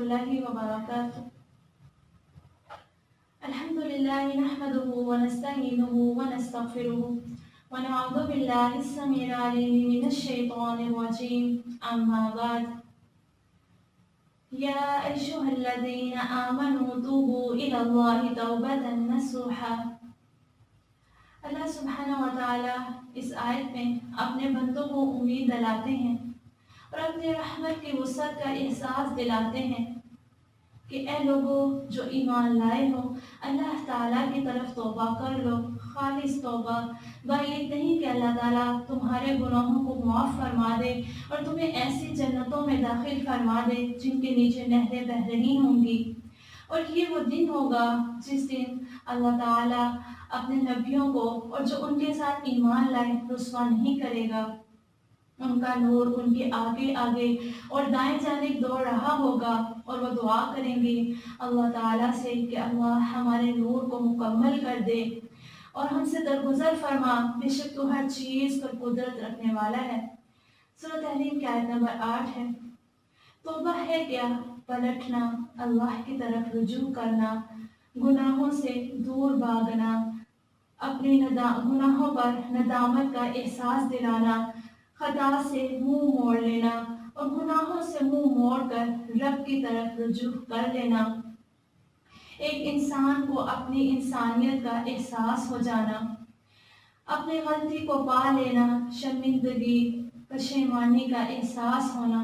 रहमतुल्लाहि व बरकातुहू। अल्हम्दुलिल्लाहि नहमदुहु व नस्तईनुहु व नस्तगफिरुहु व नऊज़ु बिल्लाहि अस्समीइल अलीम मिनश शैतानिर रजीम। अम्मा बाद। या अय्युहल्लज़ीना आमनू तूबू इलल्लाहि तौबतन नसूहा। अल्लाह सुब्हानहु व तआला इस आयत में अपने बंदों को उम्मीद दिलाते हैं और अपनी रहमत की वुसअत का एहसास दिलाते हैं कि ए लोगों जो ईमान लाए हो, अल्लाह ताला की तरफ तौबा कर लो, खालिस तौबा। बात नहीं कि अल्लाह ताला तुम्हारे गुनाहों को माफ़ फरमा दे और तुम्हें ऐसी जन्नतों में दाखिल फरमा दे जिनके नीचे नहरें बह रही होंगी। और ये वो दिन होगा जिस दिन अल्लाह ताला अपने नबियों को और जो उनके साथ ईमान लाए रुस्वा नहीं करेगा। उनका नूर उनके आगे आगे और दाएं जानिब दौड़ रहा होगा और वो दुआ करेंगे अल्लाह ताला से कि अल्लाह हमारे नूर को मुकम्मल कर दे और हमसे दरगुजर फरमा, बेशक तो हर चीज़ पर कुदरत रखने वाला है। सूरह तहरीम की आयत नंबर 8 है। तौबा है क्या? पलटना, अल्लाह की तरफ रुजू करना, गुनाहों से दूर भागना, अपने गुनाहों पर नदामत का एहसास दिलाना, खता से मुंह मोड़ लेना और गुनाहों से मुंह मोड़कर रब की तरफ रुजू कर लेना। एक इंसान को अपनी इंसानियत का एहसास हो जाना, अपनी गलती को पा लेना, शर्मिंदगी पशेमानी का एहसास होना।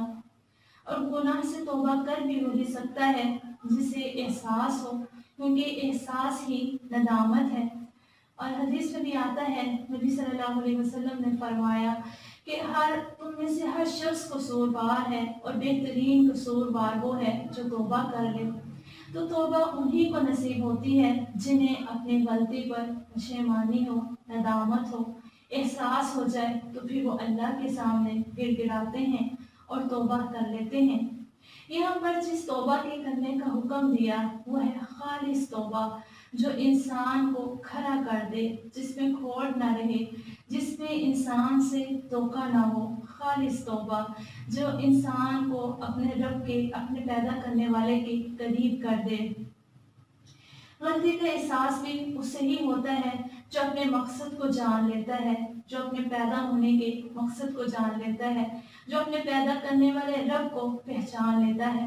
और गुनाह से तौबा कर भी वही सकता है जिसे एहसास हो, क्योंकि एहसास ही नदामत है। और हदीस में भी आता है, नबी सल्लल्लाहु अलैहि वसल्लम ने फरमाया कि तुम में से हर शख्स कसूरवार है और बेहतरीन कसूरवार वो है जो तौबा कर ले। तो तौबा उन्हीं को नसीब होती है जिन्हें अपनी गलती पर पशेमानी हो, नदामत हो, एहसास हो जाए, तो फिर वो अल्लाह के सामने गिड़गिड़ाते हैं और तौबा कर लेते हैं। यहाँ पर जिस तौबा के करने का हुक्म दिया वो है खालिस तौबा, जो इंसान को खरा कर दे, जिसमें खोट ना रहे, जिसमें इंसान से धोखा ना हो। खालिस तौबा जो इंसान को अपने रब के, अपने पैदा करने वाले के करीब कर दे। गलती का एहसास भी उससे ही होता है जो अपने मकसद को जान लेता है, जो अपने पैदा होने के मकसद को जान लेता है, जो अपने पैदा करने वाले रब को पहचान लेता है।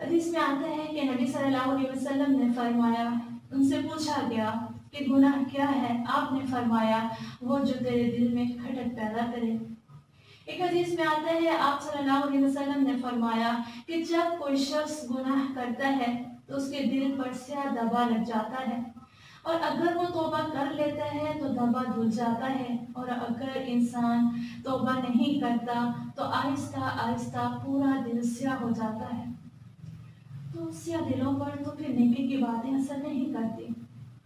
हदीस में आता है कि नबी सल्लल्लाहु अलैहि वसल्लम ने फरमाया, उनसे पूछा गया कि गुनाह क्या है? आपने फरमाया वो जो तेरे दिल में खटक पैदा करे। एक हदीस में आता है, आप सल्लल्लाहु अलैहि वसल्लम ने फरमाया कि जब कोई शख्स गुनाह करता है तो उसके दिल पर स्याह धब्बा लग जाता है, और अगर वो तौबा कर लेता है तो धब्बा धुल जाता है, और अगर इंसान तौबा नहीं करता तो आहिस्ता आहिस्ता पूरा दिल स्याह हो जाता है। तो स्याह दिलों पर तो फिर नेकी की बातें असर नहीं करती,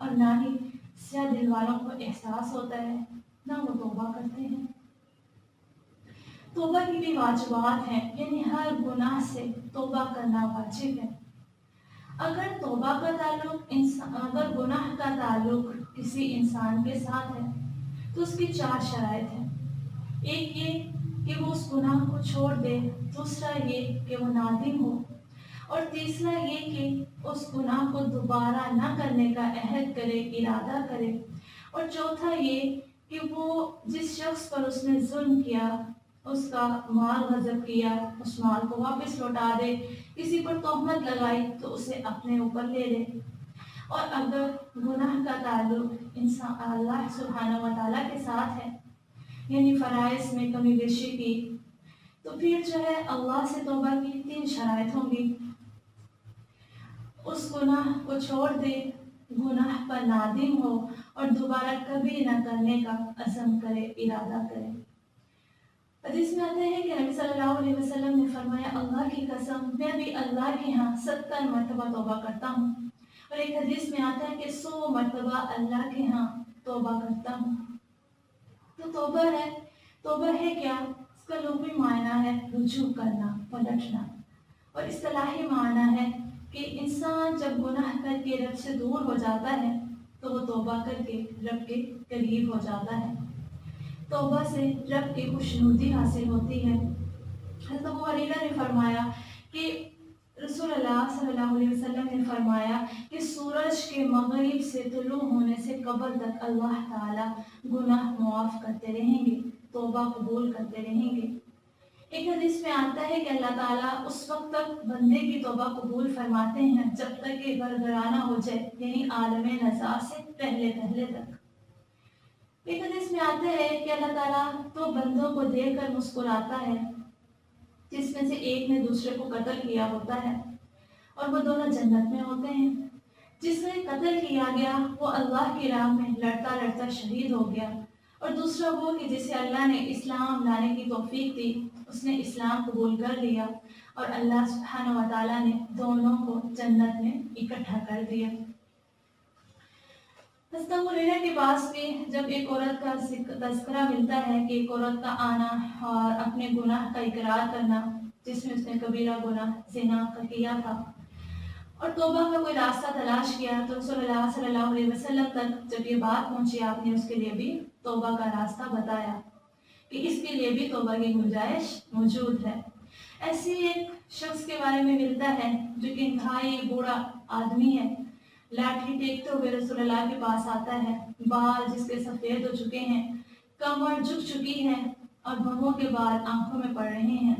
और ना ही स्याह दिल वालों को एहसास होता है, ना वो तौबा करते हैं। तौबा की भी वाजिबात हैं, यानी हर गुनाह से तौबा करना वाजिब है। अगर तौबा का अगर गुनाह का ताल्लुक किसी इंसान के साथ है तो उसकी 4 शराइत हैं। एक ये कि वो उस गुनाह को छोड़ दे, दूसरा ये कि वो नादिम हो, और तीसरा ये कि उस गुनाह को दोबारा न करने का अहद करे, इरादा करे, और चौथा ये कि वो जिस शख्स पर उसने जुल्म किया, उसका माल गज़ब किया, उस माल को वापस लौटा दे, किसी पर तोहमत लगाई तो उसे अपने ऊपर ले ले। और अगर गुनाह का ताल्लुक इंसान अल्लाह सुब्हानहु व तआला के साथ है, यानी फराइज़ में कमी बेशी की, तो फिर जो है अल्लाह से तौबा की 3 शराइत होंगी। उस गुनाह को छोड़ दे, गुनाह पर नादिम हो और दोबारा कभी न करने का अज़म करे, इरादा करे। हदीस में आता है कि नबी सल्लल्लाहु अलैहि वसल्लम ने फरमाया, अल्लाह की कसम मैं भी अल्लाह के यहाँ 70 मरतबा तौबा करता हूँ। और एक हदीस में आता है कि 100 मरतबा अल्लाह के यहाँ तौबा करता हूँ। तो तौबा है क्या? इसका लुग़वी मायना है रुजू करना, पलटना, और इस्तिलाही मायना है कि इंसान जब गुनाह करके रब से दूर हो जाता है तो वो तौबा करके रब के करीब हो जाता है। तौबा से रब की खुशनुदी हासिल होती है। हज़रत अबू हुरैरा ने फरमाया कि रसूल अल्लाह सल्लल्लाहु अलैहि वसल्लम ने फरमाया कि सूरज के मगरिब से तुलू होने से कब्र तक अल्लाह ताला गुनाह मुआफ करते रहेंगे, तौबा कबूल करते रहेंगे। एक हदीस में आता है कि अल्लाह ताला उस वक्त तक बंदे की तौबा कबूल फरमाते हैं जब तक कि गरगराना हो जाए, यानी आलम नज़ा से पहले पहले तक। एक हदीस में आता है कि अल्लाह ताला तो बंदों को देखकर मुस्कुराता है जिसमें से एक ने दूसरे को कत्ल किया होता है और वो दोनों जन्नत में होते हैं। जिसने कत्ल किया गया वो अल्लाह की राह में लड़ता लड़ता शहीद हो गया, और दूसरा वो कि जिसे अल्लाह ने इस्लाम लाने की तौफीक दी, उसने इस्लाम कबूल कर लिया और अल्लाह सुब्हानहू व तआला ने दोनों को जन्नत में इकट्ठा कर दिया। हज़रत अबू हुरैरा के पास भी जब एक औरत का तज़किरा मिलता है कि एक औरत का आना और अपने गुनाह का इकरार करना, जिसमें उसने कबीरा गुनाह ज़िना का किया था और तौबा का कोई रास्ता तलाश किया, तो रसूलुल्लाह सल्लल्लाहु अलैहि वसल्लम तक जब ये बात पहुंची, आपने उसके लिए भी तौबा का रास्ता बताया कि इसके लिए भी तौबा की गुंजाइश मौजूद है। ऐसी एक शख्स के बारे में मिलता है जो कि इंतहाई बूढ़ा आदमी है, लाठी टेकते हुए रसूलुल्लाह के पास आता है, बाल जिसके सफ़ेद हो चुके हैं, कमर झुक चुकी है और भवों के बाल आंखों में पड़ रहे हैं,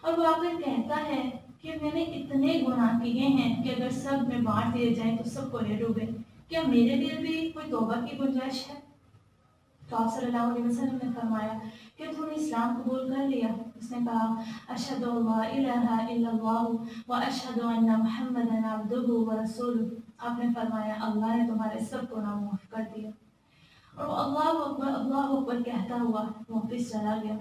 और वो आकर कहता है कि मैंने इतने गुनाह किए हैं कि अगर सब में बांट दिए जाएं तो सबको ले डूबे, क्या मेरे लिए भी कोई तौबा की गुंजाइश है? तो आप सल्लल्लाहु अलैहि वसल्लम ने फरमाया कि तूने इस्लाम कबूल कर लिया? उसने कहा, अशहदु अल्ला इलाहा इल्लल्लाह व अशहदु अन्ना मुहम्मदन अब्दुहु व रसूलुहु। आपने फरमाया अल्लाह ने तुम्हारे सब गुनाह माफ कर दिया, और वो अल्लाह अकबर कहता हुआ वापस चला गया।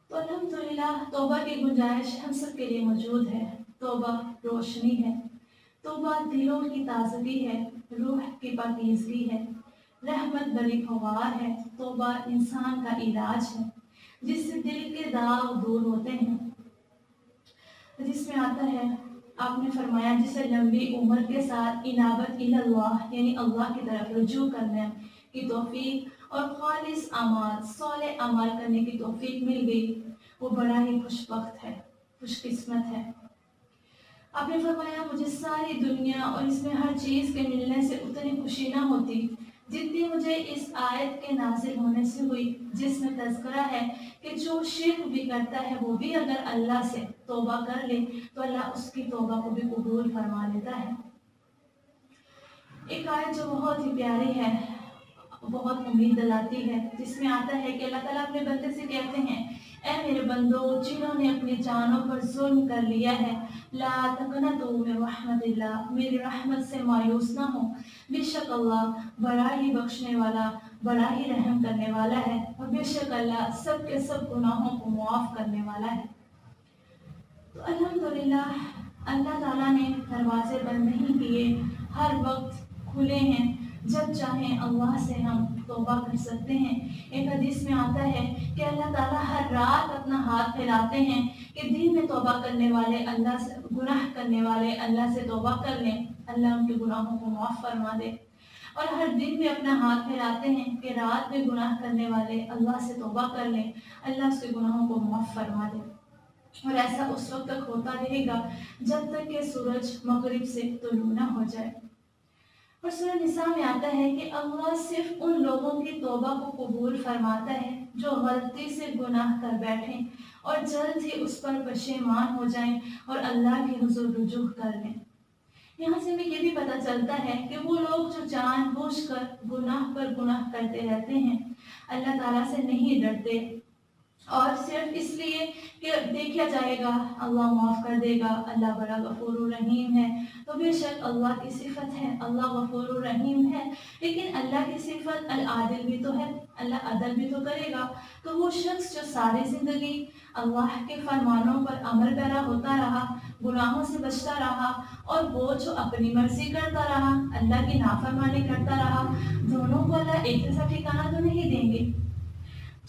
तो अल्हम्दुलिल्लाह तौबा की गुंजाइश हम सब के लिए मौजूद है। तौबा रोशनी है, तौबा दिलों की ताजगी है, रूह की पाकीज़गी है, रहमत भरी फवार है। तौबा इंसान का इलाज है जिससे दिल के दाग दूर होते हैं। जिसमें आता है, आपने फरमाया जिसे लंबी उम्र के साथ इनाबत इल्लल्लाह यानी अल्लाह की तरफ रुजू करने की तौफीक और खालिस अमाल सौले अमाल करने की तौफीक मिल गई, वो बड़ा ही खुशबख्त है, खुशकिस्मत है। आपने फरमाया मुझे सारी दुनिया और इसमें हर चीज़ के मिलने से उतनी खुशी ना होती जितनी मुझे इस आयत के नाज़िल होने से हुई, जिसमें तज़किरा है कि जो शिर्क भी करता है वो भी अगर अल्लाह से तौबा कर ले तो अल्लाह उसकी तौबा को भी कबूल फरमा लेता है। एक आयत जो बहुत ही प्यारी है, बहुत उम्मीद दिलाती है, जिसमें आता है कि अल्लाह ताला अपने बंदे से कहते हैं, ऐ मेरे बंदो जिन्होंने अपनी जानों पर जुल्म कर लिया है, ला तक़नतू मिन रहमतिल्लाह, मेरी रहमत से मायूस ना हो, बेशक अल्लाह बड़ा ही बख्शने वाला, बड़ा ही रहम करने वाला है, और बेशक अल्लाह सब के सब गुनाहों को मुआफ़ करने वाला है। तो अल्हम्दुलिल्लाह अल्लाह ताला ने दरवाजे बंद नहीं किए, हर वक्त खुले हैं, जब चाहें अल्लाह से हम तौबा कर सकते हैं। एक हदीस में आता है कि अल्लाह ताला हर रात अपना हाथ फैलाते हैं कि दिन में तौबा करने वाले अल्लाह से, गुनाह करने वाले अल्लाह से तौबा कर लें, अल्लाह उनके गुनाहों को माफ़ फरमा दे, और हर दिन में अपना हाथ फैलाते हैं कि रात में गुनाह करने वाले अल्लाह से तौबा कर लें, अल्लाह उसके गुनाहों को माफ़ फरमा दे। और ऐसा उस वक्त तक होता रहेगा जब तक कि सूरज मगरिब से तुलू ना हो जाए। और सूरह निसा में आता है कि अल्लाह सिर्फ उन लोगों की तौबा को कबूल फरमाता है जो गलती से गुनाह कर बैठें और जल्द ही उस पर पशेमान हो जाएं और अल्लाह के हुजूर रुजू कर लें। यहाँ से हमें ये भी पता चलता है कि वो लोग जो जानबूझकर गुनाह पर गुनाह करते रहते हैं, अल्लाह ताला से नहीं डरते और सिर्फ इसलिए कि देखा जाएगा अल्लाह माफ़ कर देगा, अल्लाह बड़ा गफूर रहीम है, तो बेशक अल्लाह की सिफत है, अल्लाह गफूर रहीम है, लेकिन अल्लाह की सिफत अल आदिल भी तो है, अल्लाह अदल भी तो करेगा। तो वो शख्स जो सारी ज़िंदगी अल्लाह के फरमानों पर अमल पैरा होता रहा, गुनाहों से बचता रहा, और वो जो अपनी मर्जी करता रहा, अल्लाह की नाफरमानी करता रहा, दोनों को अल्लाह एक जैसा ठिकाना तो नहीं देंगे।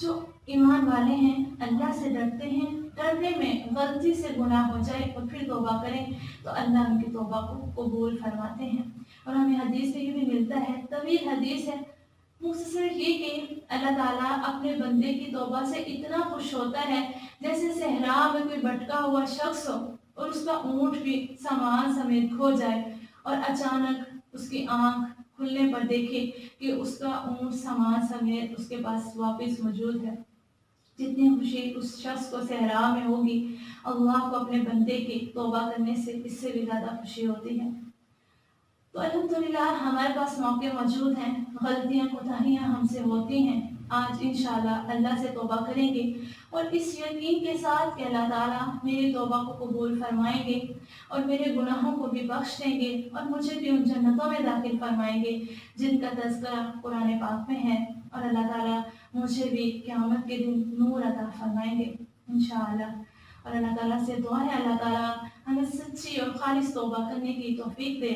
जो ईमान वाले हैं, अल्लाह से डरते हैं, डरने में गलती से गुनाह हो जाए और फिर तौबा करें तो अल्लाह उनकी तौबा को कबूल फरमाते हैं। और हमें हदीस में ये भी मिलता है, तवील हदीस है, मुख्तसर ये कि अल्लाह ताला अपने बंदे की तौबा से इतना खुश होता है जैसे सहरा में कोई भटका हुआ शख्स हो اور اس کا اونٹ بھی سامان سمیت کھو جائے اور اچانک اس کی آنکھ کھلنے پر دیکھے کہ اس کا اونٹ سامان سمیت اس کے پاس واپس موجود ہے، جتنی خوشی اس شخص کو صحرا میں ہوگی، اللہ کو اپنے بندے کی توبہ کرنے سے اس سے بھی زیادہ خوشی ہوتی ہے۔ تو الحمدللہ ہمارے پاس موقع موجود ہیں، غلطیاں کوتاہیاں ہم سے ہوتی ہیں، آج انشاءاللہ اللہ سے توبہ کریں گے اور اس یقین کے ساتھ کہ اللہ تعالیٰ میری توبہ کو قبول فرمائیں گے اور میرے گناہوں کو بھی بخش دیں گے اور مجھے بھی ان جنتوں میں داخل فرمائیں گے جن کا تذکرہ قرآن پاک میں ہے، اور اللہ تعالیٰ مجھے بھی قیامت کے دن نور عطا فرمائیں گے انشاءاللہ۔ اور اللہ تعالیٰ سے دعا ہے اللہ تعالیٰ ہمیں سچی اور خالص توبہ کرنے کی توفیق دے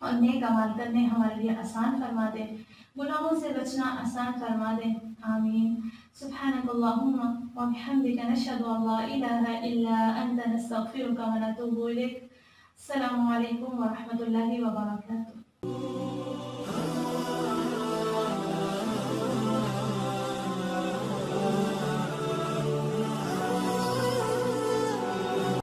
اور نیک عمل کرنے ہمارے لیے آسان فرما دے، گناہوں سے بچنا آسان فرما دے، آمین۔ سبحانک اللہم و بحمدک نشہد ان لا الہ الا انت نستغفرک و نتوب الیک۔ السلام علیکم ورحمۃ اللہ وبرکاتہ۔